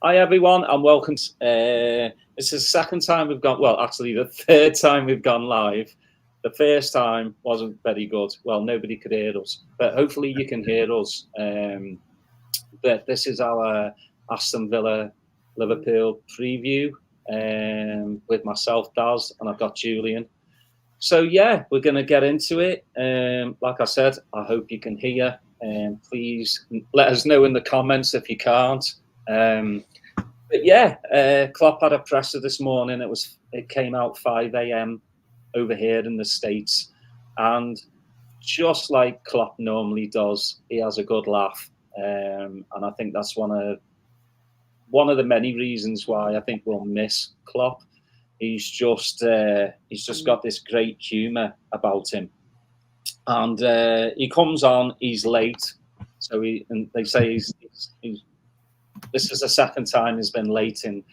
Hi everyone, and welcome. It's the second time we've gone. Well, actually, the third time we've gone live. The first time wasn't very good. Well, nobody could hear us, but hopefully you can hear us. But this is our Aston Villa Liverpool preview with myself, Daz, and I've got Julian. So yeah, we're going to get into it. Like I said, I hope you can hear. Please let us know in the comments if you can't. But yeah, Klopp had a presser this morning. It came out 5 a.m. over here in the States, and just like Klopp normally does, he has a good laugh, and I think that's one of the many reasons why I think we'll miss Klopp. He's just got this great humour about him, and he comes on. He's late, so they say he's this is the second time he's been late in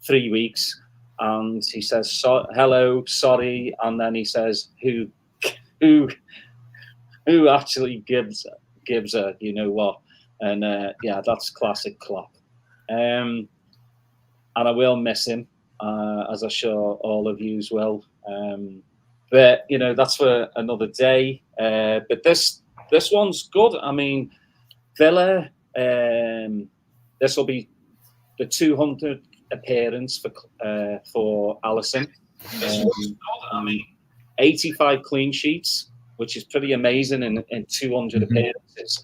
3 weeks, and he says hello, sorry, and then he says who actually gives a you know what, and yeah, that's classic Klopp, and I will miss him, as I'm sure all of you will, but you know that's for another day. But this one's good. I mean, Villa. This will be the 200th appearance for Alisson. 85 clean sheets, which is pretty amazing in 200 appearances.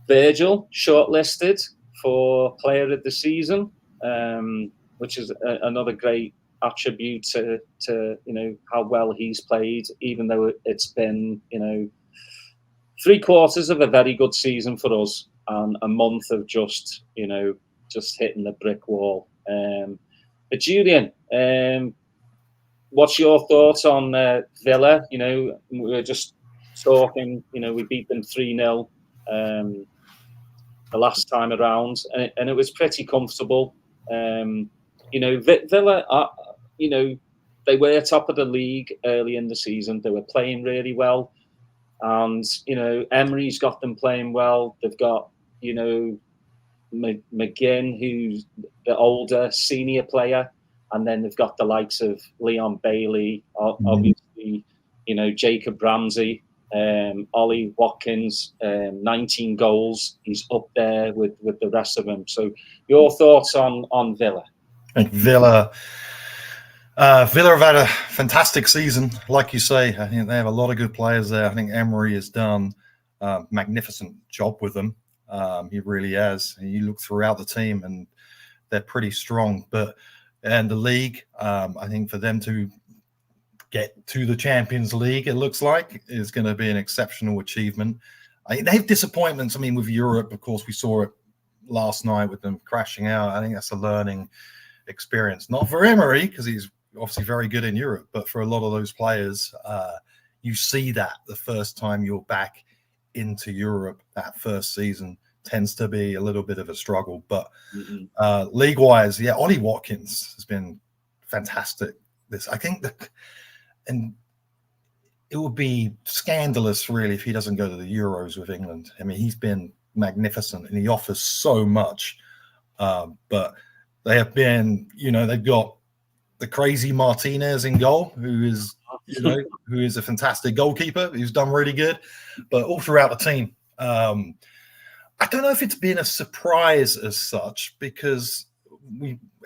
Virgil shortlisted for Player of the Season, which is another great attribute to you know how well he's played, even though it's been 3/4 of a very good season for us. And a month of just hitting the brick wall. But Julian, what's your thoughts on Villa? You know, we were just talking. You know, we beat them 3-0 the last time around, and it was pretty comfortable. You know, Villa, you know, they were top of the league early in the season. They were playing really well. And, you know, Emery's got them playing well. They've got, you know, McGinn, who's the older senior player. And then they've got the likes of Leon Bailey, obviously, you know, Jacob Ramsey, Ollie Watkins, 19 goals. He's up there with the rest of them. So your thoughts on Villa? I think Villa have had a fantastic season, like you say. I think they have a lot of good players there. I think Emery has done a magnificent job with them. He really has. You look throughout the team, and they're pretty strong. And the league, I think for them to get to the Champions League, it looks like, is going to be an exceptional achievement. I think they have disappointments. I mean, with Europe, of course, we saw it last night with them crashing out. I think that's a learning experience. Not for Emery, because he's obviously very good in Europe, but for a lot of those players, you see that the first time you're back into Europe, that first season tends to be a little bit of a struggle. But league-wise, yeah, Ollie Watkins has been fantastic. I think and it would be scandalous, really, if he doesn't go to the Euros with England. I mean, he's been magnificent, and he offers so much. But they have been, you know, they've got the crazy Martinez in goal, who is a fantastic goalkeeper, who's done really good, but all throughout the team. I don't know if it's been a surprise as such, because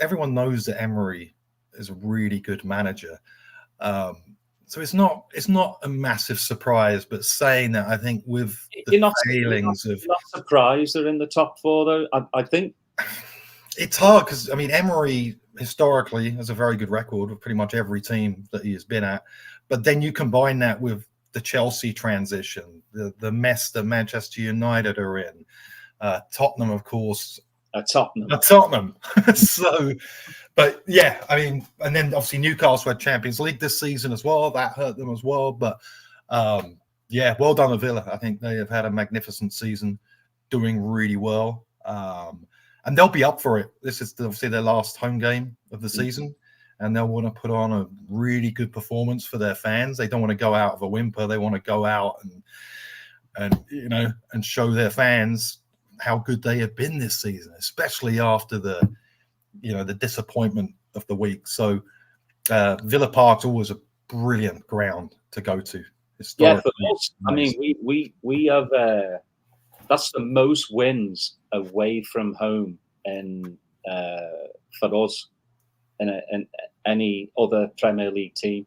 everyone knows that Emery is a really good manager. So it's not a massive surprise, but saying that, I think with the failings of... You're not surprised they're in the top four, though? I think... It's hard because, I mean, Emery historically has a very good record with pretty much every team that he has been at. But then you combine that with the Chelsea transition, the mess that Manchester United are in, Tottenham, of course. Tottenham. So, but yeah, I mean, and then obviously Newcastle had Champions League this season as well. That hurt them as well. But yeah, well done to Villa. I think they have had a magnificent season, doing really well. And they'll be up for it. This is obviously their last home game of the season, and they'll want to put on a really good performance for their fans. They don't want to go out of a whimper. They want to go out and show their fans how good they have been this season, especially after the disappointment of the week. So Villa Park's always a brilliant ground to go to. Yeah, for us, I mean, we have that's the most wins away from home in for us in any other Premier League team,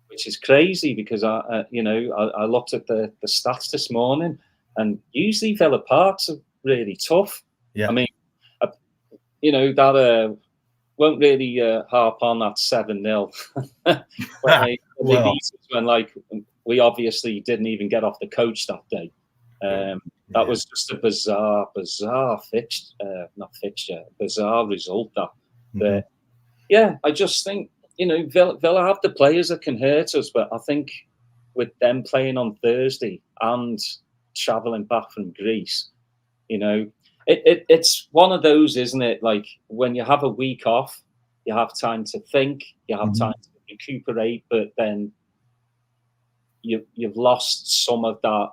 which is crazy because I looked at the stats this morning, and usually Villa Park's are really tough. Yeah, I mean, that won't really harp on that 7-0 when they beat us, when we obviously didn't even get off the coach that day. That was just a bizarre bizarre result. But yeah, I just think Villa have the players that can hurt us, but I think with them playing on Thursday and travelling back from Greece, it's one of those, isn't it? Like when you have a week off, you have time to think, you have time to recuperate, but then you've lost some of that,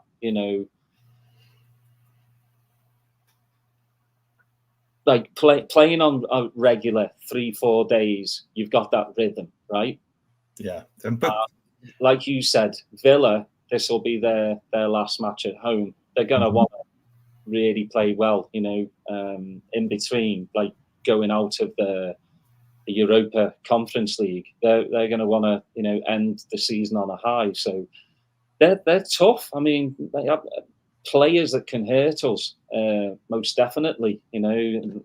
like playing on a regular 3-4 days, you've got that rhythm, right? Yeah. Like you said, Villa, this will be their last match at home. They're going to want to really play well, in between, like going out of the Europa Conference League. They're going to want to, end the season on a high. So they're tough. I mean, they have players that can hurt us, most definitely.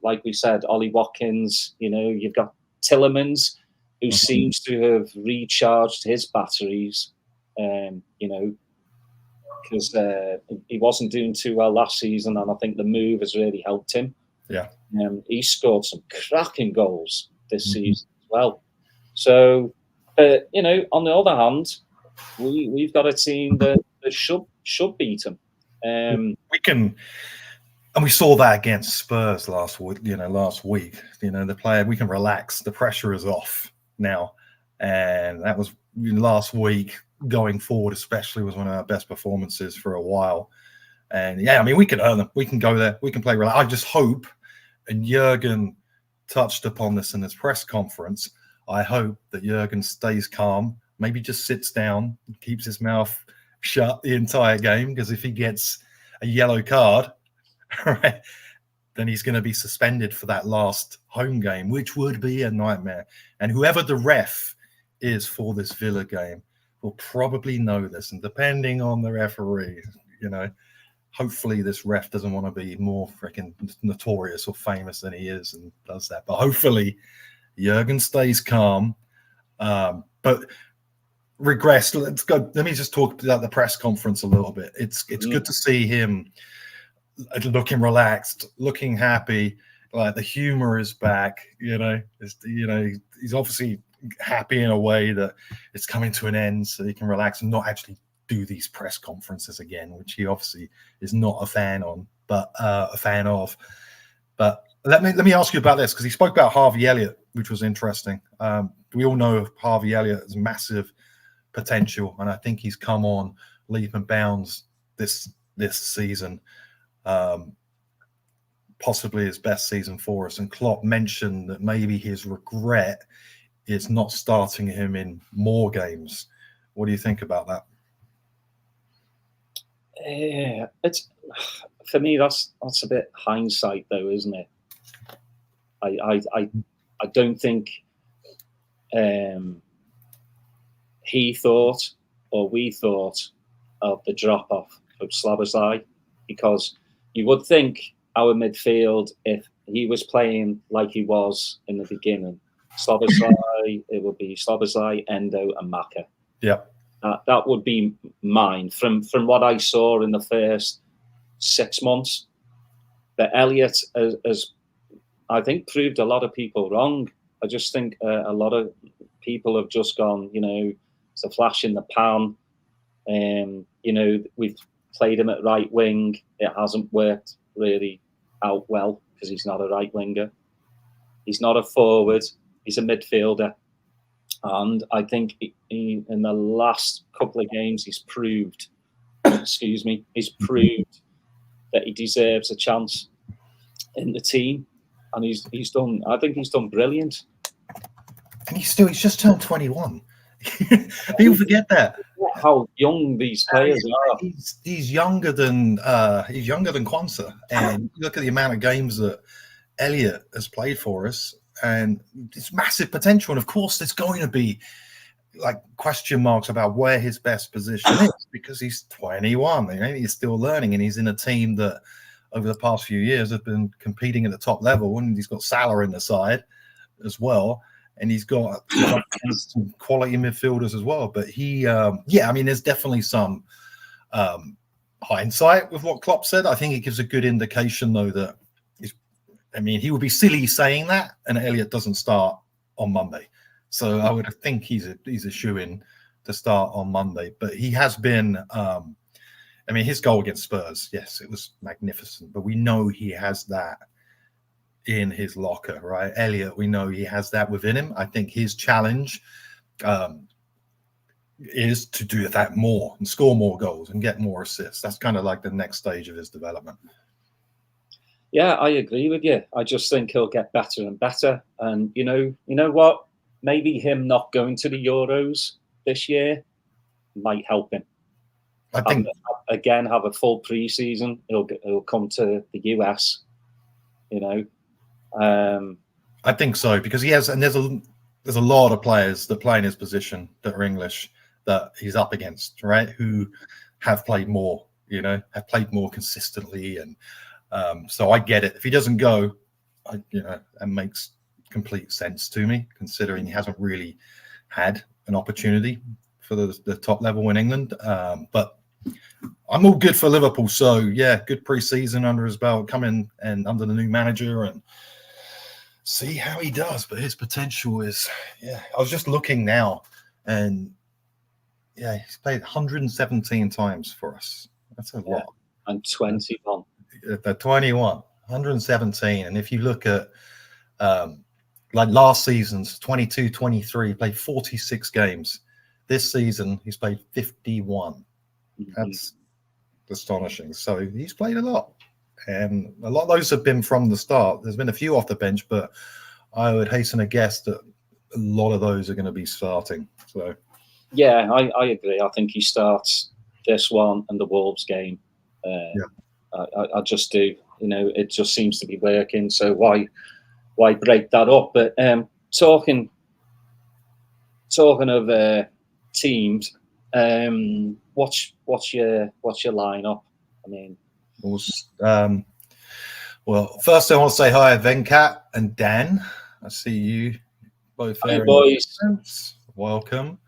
Like we said, Ollie Watkins, you've got Tillemans, who seems to have recharged his batteries, because he wasn't doing too well last season, and I think the move has really helped him. Yeah. He scored some cracking goals this season as well. So, on the other hand, we've got a team that should beat them. We can, and we saw that against Spurs last week. The player, we can relax. The pressure is off now, and that was last week. Going forward, especially, was one of our best performances for a while. And yeah, I mean, we can earn them. We can go there. We can play relax. I just hope, and Jurgen touched upon this in his press conference, I hope that Jurgen stays calm, maybe just sits down, keeps his mouth shut the entire game, because if he gets a yellow card, right, then he's going to be suspended for that last home game, which would be a nightmare. And whoever the ref is for this Villa game will probably know this. And depending on the referee, hopefully this ref doesn't want to be more freaking notorious or famous than he is and does that. But hopefully Jurgen stays calm. But regress. Let's go. Let me just talk about the press conference a little bit. It's good to see him looking relaxed, looking happy. Like the humor is back. He's obviously happy in a way that it's coming to an end, so he can relax and not actually do these press conferences again, which he obviously is not a fan of. But let me ask you about this, because he spoke about Harvey Elliott, which was interesting. We all know Harvey Elliott has massive potential, and I think he's come on leap and bounds this season, possibly his best season for us. And Klopp mentioned that maybe his regret is not starting him in more games. What do you think about that? Yeah, it's, for me, that's a bit hindsight, though, isn't it? I don't think he thought, or we thought, of the drop off of Szoboszlai, because you would think our midfield, if he was playing like he was in the beginning, Szoboszlai, it would be Szoboszlai, Endo, and Maka. Yeah. That would be mine from what I saw in the first 6 months. But Elliott has, I think, proved a lot of people wrong. I just think a lot of people have just gone, it's a flash in the pan. We've played him at right wing. It hasn't worked really out well because he's not a right winger. He's not a forward. He's a midfielder. And I think in the last couple of games, he's proved, he's proved that he deserves a chance in the team, and he's done. I think he's done brilliant. And he's just turned 21. People forget that. How young these players are. He's younger than Kwanzaa, and look at the amount of games that Elliot has played for us, and it's massive potential. And of course, there's going to be like question marks about where his best position is because he's 21. You know, he's still learning, and he's in a team that over the past few years have been competing at the top level, and he's got Salah in the side as well. And he's got some quality midfielders as well. But I mean, there's definitely some hindsight with what Klopp said. I think it gives a good indication, though, that he would be silly saying that, and Elliot doesn't start on Monday. So I would think he's a shoo-in to start on Monday. But he has been. His goal against Spurs, yes, it was magnificent. But we know he has that in his locker, right? Elliot, we know he has that within him. I think his challenge is to do that more and score more goals and get more assists. That's kind of like the next stage of his development. Yeah, I agree with you. I just think he'll get better and better. And you know what? Maybe him not going to the Euros this year might help him. I think have a full pre-season. He'll come to the US. I think so, because he has, and there's a lot of players that play in his position that are English that he's up against, right? Who have played more, have played more consistently, and so I get it. If he doesn't go, it makes complete sense to me, considering he hasn't really had an opportunity for the top level in England. But I'm all good for Liverpool. So yeah, good pre-season under his belt, come in and under the new manager and see how he does. But his potential is, I was just looking now, and he's played 117 times for us. That's a lot. And 21. 117. And if you look at like last season's 22-23, played 46 games. This season, he's played 51. That's astonishing. So he's played a lot. And a lot of those have been from the start. There's been a few off the bench, but I would hasten to guess that a lot of those are going to be starting. So, yeah, I agree. I think he starts this one and the Wolves game. I just do. It just seems to be working. So why break that up? But talking of teams, what's your lineup? Well, first I want to say hi, Venkat and Dan. I see you both there. Hi, boys. Welcome.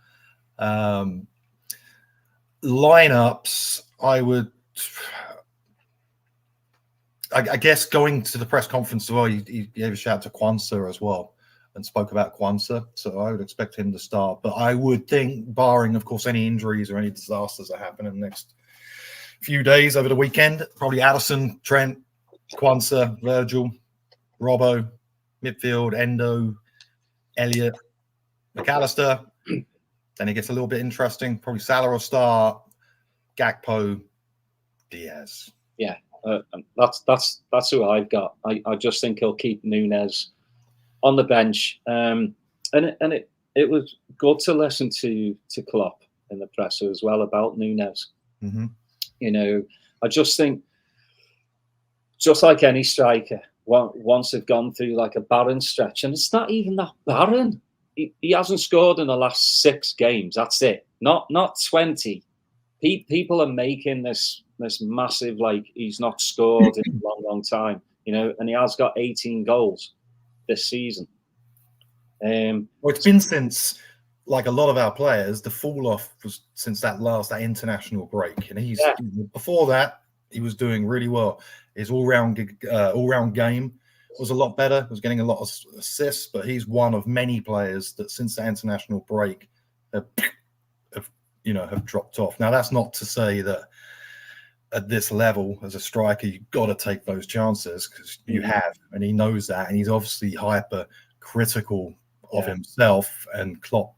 Lineups, I guess going to the press conference as well, he gave a shout to Kwanzaa as well and spoke about Kwanzaa. So I would expect him to start. But I would think, barring, of course, any injuries or any disasters that happen in the next few days over the weekend, probably Addison, Trent, Kwanzaa, Virgil, Robbo, midfield, Endo, Elliot, McAllister. Then it gets a little bit interesting. Probably Salah will start, Gakpo, Diaz. Yeah, that's who I've got. I just think he'll keep Núñez on the bench. And it was good to listen to Klopp in the presser as well about Núñez. Mm-hmm. I just think, just like any striker, once they've gone through like a barren stretch, and it's not even that barren. He hasn't scored in the last 6 games. That's it. Not 20. People are making this massive, like, he's not scored in a long time, and he has got 18 goals this season. Well, it's been since, like a lot of our players, the fall off was since that international break, and before that he was doing really well. His all round game was a lot better. Was getting a lot of assists, but he's one of many players that since the international break have dropped off. Now that's not to say that at this level as a striker you've got to take those chances, because you have, and he knows that, and he's obviously hyper critical of himself, and Klopp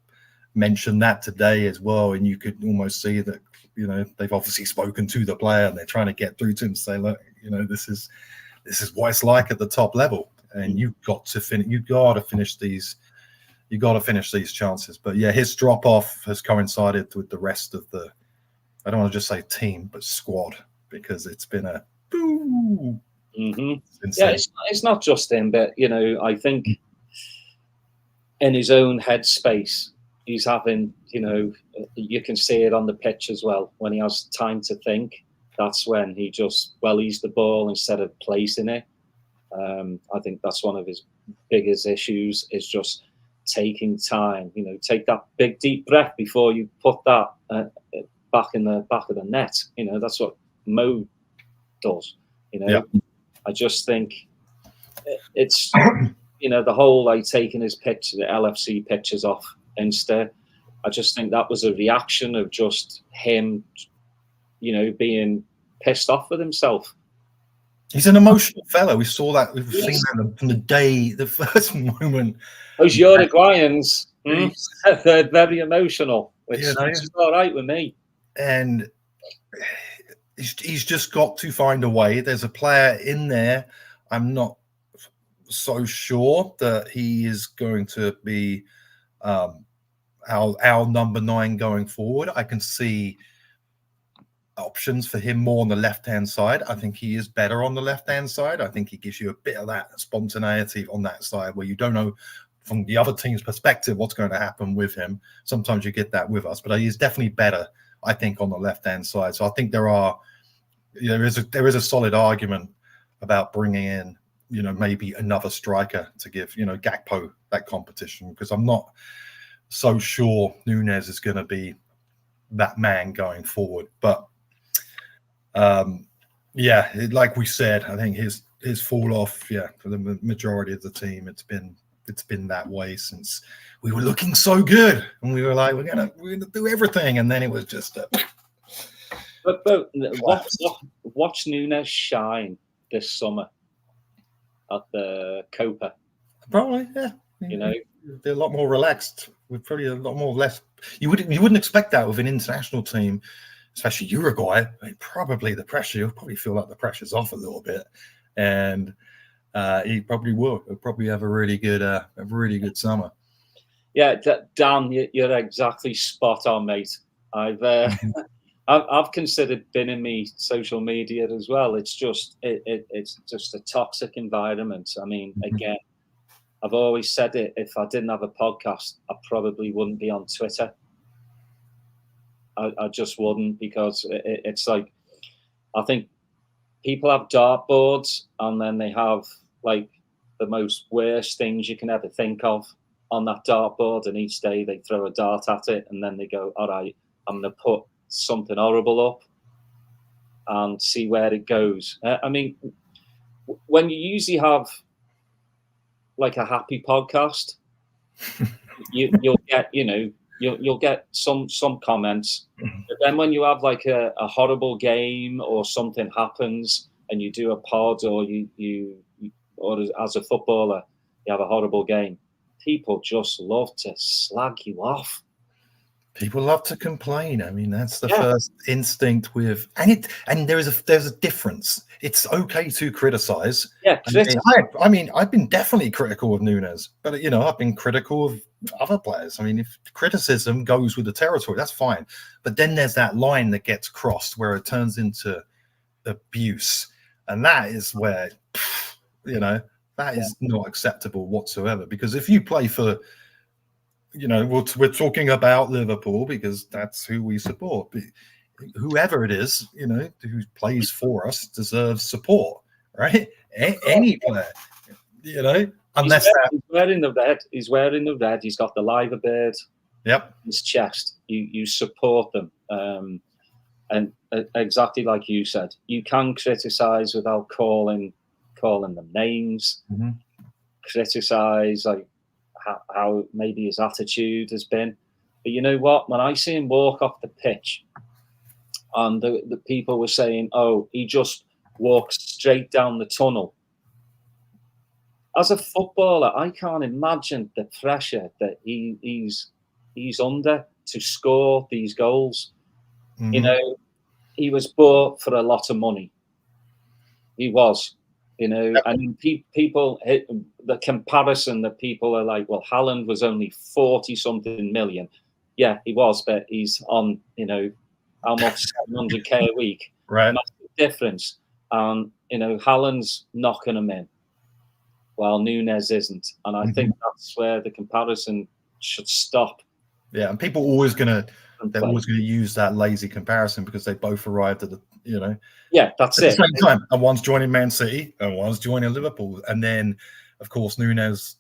mentioned that today as well, and you could almost see that they've obviously spoken to the player and they're trying to get through to him to say, look, this is what it's like at the top level, and you've got to finish these. You got to finish these chances. But yeah, his drop off has coincided with the rest of the. I don't want to just say team, but squad, because it's been a boom. Mm-hmm. Yeah, it's not just him, but I think in his own headspace, he's having. You can see it on the pitch as well. When he has time to think, that's when he just wellies the ball instead of placing it. I think that's one of his biggest issues, is just taking time. Take that big deep breath before you put that back in the back of the net. That's what Mo does. Yeah. I just think it's the whole taking his picture, the LFC pictures off Insta. I just think that was a reaction of just him, being pissed off with himself. He's an emotional fellow. We saw that. We've seen that from the first moment. Those Uruguayans, they're very emotional, which is all right with me. And he's just got to find a way. There's a player in there. I'm not so sure that he is going to be our number 9 going forward. I can see options for him more on the left-hand side. I think he is better on the left-hand side. I think he gives you a bit of that spontaneity on that side where you don't know from the other team's perspective what's going to happen with him. Sometimes you get that with us, but he's definitely better, I think, on the left-hand side. So I think there is a solid argument about bringing in, maybe another striker to give, Gakpo that competition, because I'm not so sure Núñez is going to be that man going forward. But like we said, I think his fall off, for the majority of the team, it's been that way since we were looking so good, and we were like, we're gonna do everything, and then it was just. But watch Núñez shine this summer at the Copa. Probably, yeah. They're a lot more relaxed. We're probably a lot more less. You wouldn't expect that with an international team, especially Uruguay. Probably the pressure. You'll probably feel like the pressure's off a little bit, and he probably will. He'll probably have a really good summer. Yeah, Dan, you're exactly spot on, mate. I've considered binning me social media as well. It's just it's just a toxic environment. I mean, again, I've always said it. If I didn't have a podcast, I probably wouldn't be on Twitter. I just wouldn't, because it's like, I think people have dartboards, and then they have like the most worst things you can ever think of on that dartboard, and each day they throw a dart at it, and then they go, all right, I'm going to put something horrible up and see where it goes. I mean, when you usually have like a happy podcast, you'll get, you'll get some comments. But then when you have like a horrible game or something happens and you do a pod, or or as a footballer, you have a horrible game, people just love to slag you off. People love to complain. I mean, that's the first instinct with, and there's a difference. It's okay to criticize. Yeah, I mean, I've been definitely critical of Núñez, but I've been critical of other players. I mean, if criticism goes with the territory, that's fine. But then there's that line that gets crossed where it turns into abuse, and that is where, that is not acceptable whatsoever. Because if you play for, we're talking about Liverpool because that's who we support. But whoever it is, who plays for us deserves support, right? Any player, unless he's wearing the red. He's wearing the red. He's got the liver bird. Yep. His chest. You support them, and exactly like you said, you can criticize without calling them names. Mm-hmm. Criticize like how maybe his attitude has been. But you know what? When I see him walk off the pitch, and the people were saying, oh, he just walks straight down the tunnel. As a footballer, I can't imagine the pressure that he's under to score these goals. Mm-hmm. He was bought for a lot of money. He was. Yep. I mean, people hit the comparison that people are like, well, Haaland was only 40 something million. Yeah, he was, but he's on, how much, 700k a week. Right. Massive difference. And, Haaland's knocking him in, while Nunes isn't. And I think that's where the comparison should stop. Yeah, and they're always gonna use that lazy comparison because they both arrived at the, Yeah, that's at it. the same time. And one's joining Man City and one's joining Liverpool. And then, of course, Nunes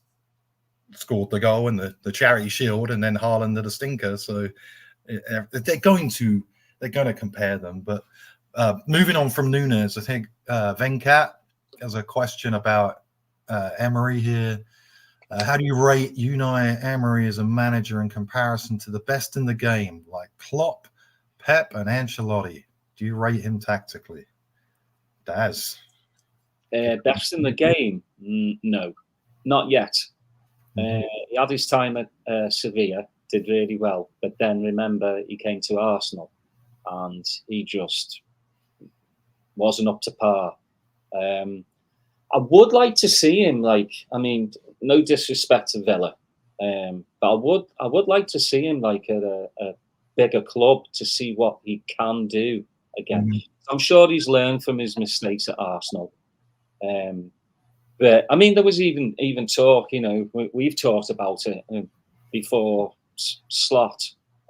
scored the goal and the charity shield, and then Haaland did a stinker. So they're going to compare them. But moving on from Nunes, I think Venkat has a question about Emery here. How do you rate Unai Emery as a manager in comparison to the best in the game, like Klopp, Pep, and Ancelotti? Do you rate him tactically? Daz? Best in the game? No, not yet. He had his time at Sevilla, did really well. But then, remember, he came to Arsenal and he just wasn't up to par. I would like to see him, no disrespect to Villa, but I would like to see him at a bigger club to see what he can do again. I'm sure he's learned from his mistakes at Arsenal. But I mean, there was even talk, we've talked about it before. Slot,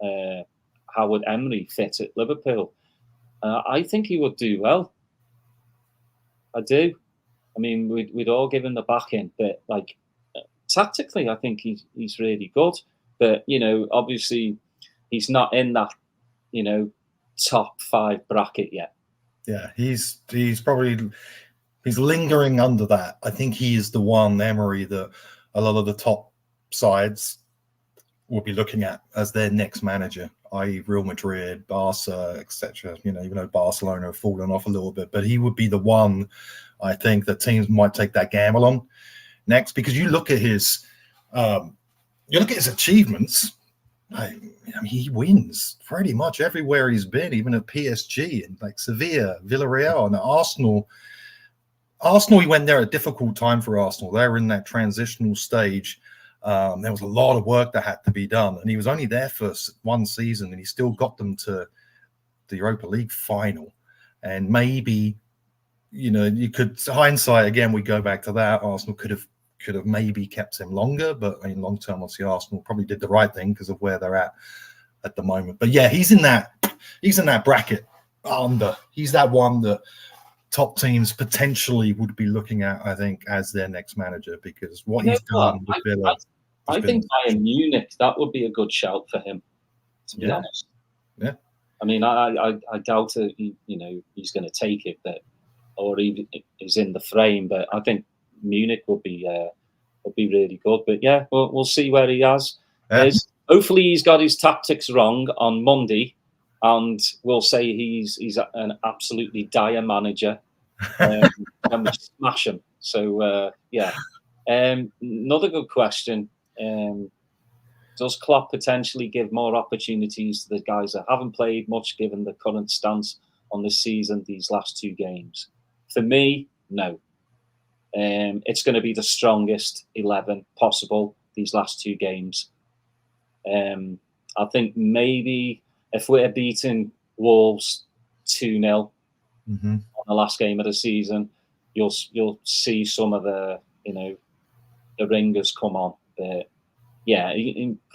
how would Emery fit at Liverpool? I think he would do well. I do. I mean, we'd all give him the backing, but tactically, I think he's really good. But obviously, he's not in that top 5 bracket yet. Yeah, he's lingering under that. I think he is the one, Emery, that a lot of the top sides will be looking at as their next manager, i.e. Real Madrid, Barca, etc. Even though Barcelona have fallen off a little bit, but he would be the one, I think, that teams might take that gamble on next, because you look at his achievements. I mean, he wins pretty much everywhere he's been, even at PSG and Sevilla, Villarreal, and Arsenal. He went there at a difficult time for Arsenal. They were in that transitional stage. There was a lot of work that had to be done, and he was only there for one season, and he still got them to the Europa League final. And maybe, you could, hindsight again, we go back to that. Arsenal could have maybe kept him longer, but I mean, long term, obviously, Arsenal probably did the right thing because of where they're at the moment. But yeah, he's in that bracket under. He's that one that top teams potentially would be looking at, I think, as their next manager, because what he's done with Villa. I think Bayern Munich, that would be a good shout for him, to be honest. Yeah. I mean, I doubt it, he's going to take it, or even is in the frame, but I think Munich would be really good. But yeah, we'll see where he is. Hopefully he's got his tactics wrong on Monday, and we'll say he's an absolutely dire manager, and we smash him. So another good question: does Klopp potentially give more opportunities to the guys that haven't played much, given the current stance on this season, these last 2 games? For me, no. It's going to be the strongest 11 possible these last 2 games. I think maybe if we're beating Wolves 2-0 on the last game of the season, you'll see some of the the ringers come on. But yeah,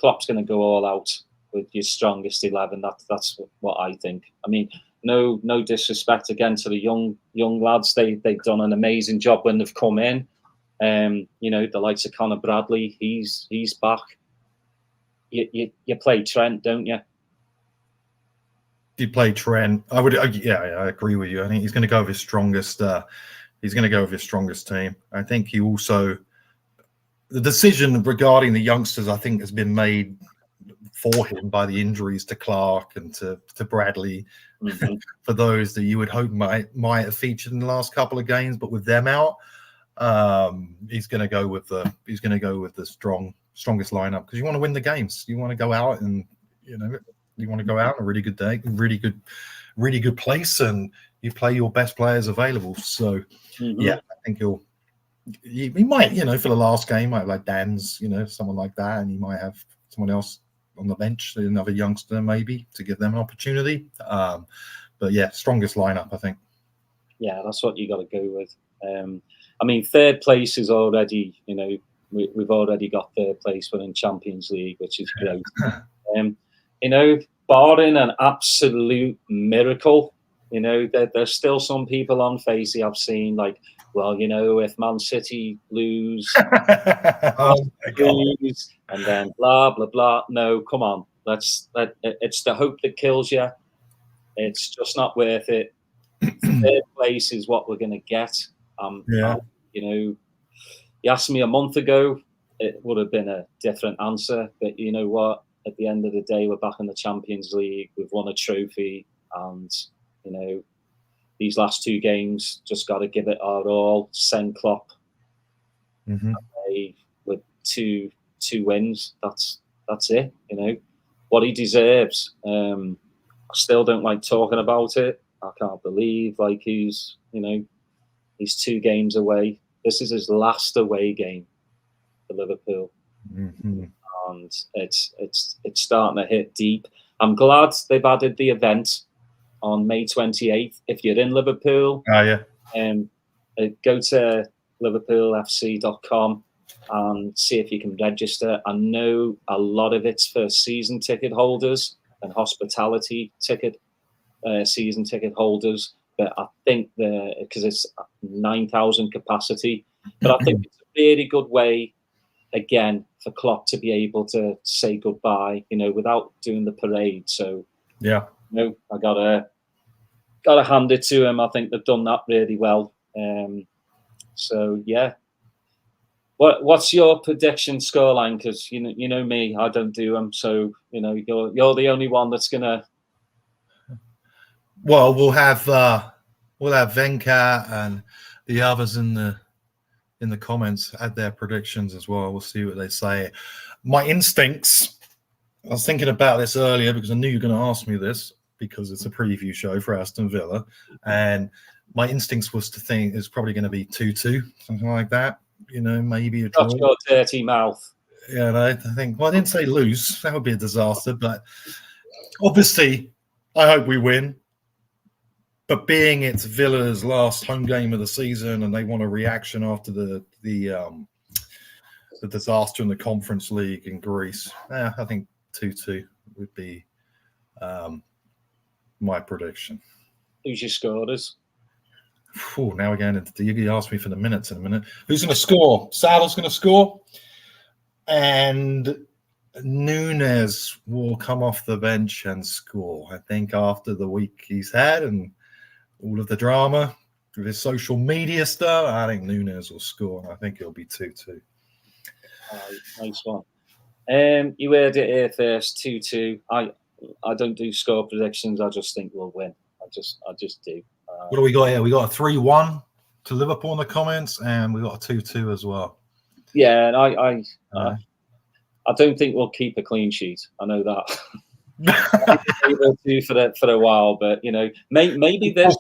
Klopp's going to go all out with your strongest 11. That's what I think. I mean, no disrespect again to the young lads. They've done an amazing job when they've come in. The likes of Conor Bradley, he's back. You play Trent, don't you? You play Trent. I agree with you. I think he's going to go with his strongest. He's going to go with his strongest team. I think he also, the decision regarding the youngsters, I think, has been made for him by the injuries to Clark and to Bradley. For those that you would hope might have featured in the last couple of games, but with them out, he's going to go with the strongest lineup, because you want to win the games. You want to go out and you want to go out on a really good day, really good place, and you play your best players available. So yeah, I think he might, for the last game, might have like Dan's, someone like that, and he might have someone else on the bench, another youngster maybe, to give them an opportunity. But yeah, strongest lineup, I think. Yeah, that's what you got to go with. I mean, third place is already, we've already got third place. We're in Champions League, which is great. Barring an absolute miracle, there's still some people on Facey I've seen like, well, if Man City lose, lose, and then blah blah blah. No, come on, it's the hope that kills you. It's just not worth it. Third place is what we're going to get. You asked me a month ago, it would have been a different answer. But you know what? At the end of the day, we're back in the Champions League. We've won a trophy, and these last two games, just got to give it our all. Send Klopp with two wins. That's it. What he deserves. I still don't like talking about it. I can't believe he's 2 games away. This is his last away game for Liverpool, and it's starting to hit deep. I'm glad they've added the event on May 28th. If you're in Liverpool, go to liverpoolfc.com and see if you can register. I know a lot of it's for season ticket holders and hospitality season ticket holders, but I think because it's 9,000 capacity, but I think it's a really good way again for Klopp to be able to say goodbye, without doing the parade. So yeah, I gotta hand it to him. I think they've done that really well. So yeah. What's your prediction scoreline? Because you know me, I don't do them. So you're the only one that's gonna. Well, we'll have Venkat and the others in the comments add their predictions as well. We'll see what they say. My instincts. I was thinking about this earlier because I knew you were going to ask me this because it's a preview show for Aston Villa, and my instincts was to think it's probably going to be 2-2, something like that. Maybe a draw. That's your dirty mouth. Yeah, I think. Well, I didn't say lose. That would be a disaster. But obviously, I hope we win. But being it's Villa's last home game of the season, and they want a reaction after the disaster in the Conference League in Greece, I think 2-2 would be my prediction. Who's your scorers? Now we're going into you asked me for the minutes in a minute. Who's going to score? Salah's going to score, and Nunes will come off the bench and score. I think after the week he's had and all of the drama with his social media stuff, I think Nunes will score, and I think it'll be 2-2. Nice one. You heard it here first, 2-2. I don't do score predictions. I just think we'll win. I just do. What do we got here? We got a 3-1 to Liverpool in the comments, and we got a 2-2 as well. Yeah, and I don't think we'll keep a clean sheet. I know that. Able to for a while, but maybe this.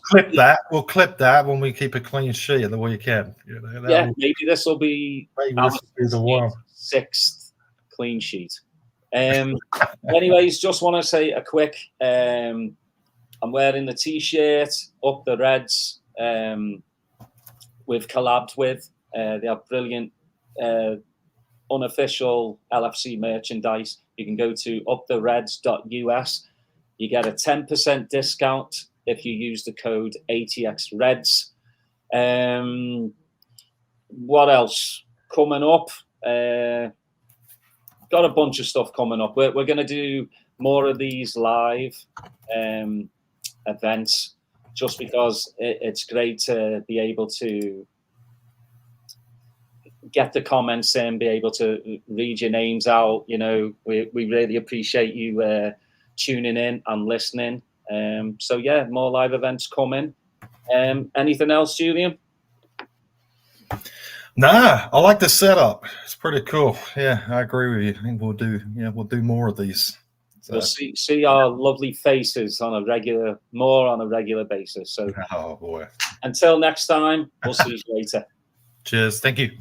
We'll clip that when we keep a clean sheet at the weekend. Maybe this will be the 6th clean sheet. Anyways, just want to say a quick. I'm wearing the T-shirt Up the Reds. We've collabed with. They have brilliant unofficial LFC merchandise. You can go to upthereds.us. You get a 10% discount if you use the code ATXReds. What else? Coming up, got a bunch of stuff coming up. We're going to do more of these live events just because it's great to be able to get the comments in, be able to read your names out. We really appreciate you tuning in and listening. So yeah, more live events coming. Anything else, Julian? Nah, I like the setup. It's pretty cool. Yeah, I agree with you. I think we'll do more of these. We'll see our lovely faces on a regular basis. So, oh boy. Until next time, we'll see you later. Cheers. Thank you.